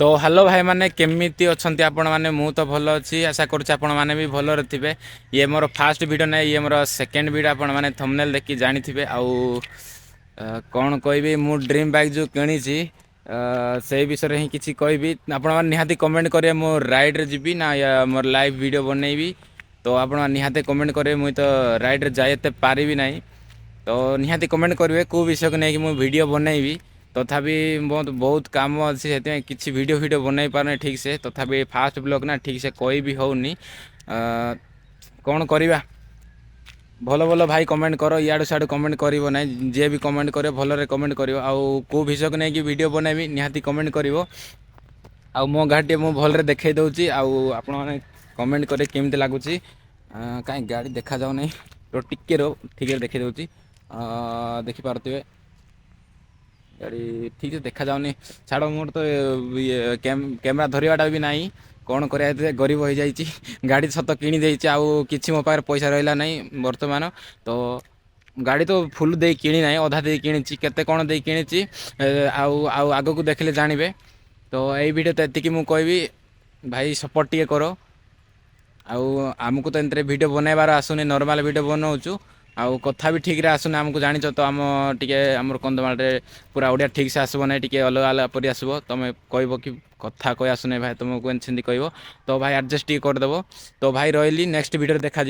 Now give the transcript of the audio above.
तो हेलो भाई मैंने केमिति अच्छी आपण मैंने मु तो भल अच्छी आशा करुच्ची आपण मैंने भी भल थे। ये मोर फास्ट वीडियो ना ये मोर सेकेंड वीडियो आपण मैंने थंबनेल देखि जानी थे। आउ कौन कहबी मु ड्रीम बाइक जो किणी से विषय में ही किसी कहबी आपण निहाती कमेंट करेंगे मो राइड रे जीवी ना या मोर लाइव वीडियो बनैबी। तो आपण निहाती कमेंट करेंगे मुई तो राइड रे जाए पारिबी नहीं। तो निहाती कमेंट करेंगे कौ विषय को लेकिन मुझे वीडियो बनैबी। तथापि बहुत काम अच्छी से किसी वीडियो बनई पारे ठीक से। तथापि फास्ट ब्लॉग ना ठीक से कोई भी होनी कौन करवा भल भल भाई कमेंट कर इाड़ू सियाड़ू कमेंट कर ना जी भी कमेंट कर भल कमेंट कर आउ विषय को लेकिन वीडियो बनैबी निहाती कमेंट कर आ मो गाड़ी मुझे भल देखई दूसरी आपण मैंने कमेंट करें केमती लगुच कहीं गाड़ी देखा जाऊ नहीं तो टिके रो ठीक है देखी दूसरी देखिपे गाड़ी ठीक से देखा जाऊनी छाड़ मोर तो ये कैमरा धरवाटा भी नहीं कौन कर गरीब हो जाइए गाड़ी सत किणी आउ कि मो पाखे पैसा रहा नहीं बर्तमान। तो गाड़ी तो फुल दे कि ना अधा दे कि केते कौन दे कि आग को देखले जानवे। तो यही वीडियो तो ये मुझे कहबी भाई सपोर्ट टे कर आमको तो एंत वीडियो बनैबार आसुनी नॉर्मल वीडियो बनाऊँ आउ कथा भी ठीक रे आसुना आमको जानिच तो आम टे आम कंधमाल पूरा ओडिया ठीक से आसब ना टे अलग अलग परि आसब तुम कह कि कथा कही आसुना भाई तुमको सेमती कह। तो भाई एडजस्ट टे करदेव। तो भाई रही नेक्स्ट वीडियो देखा।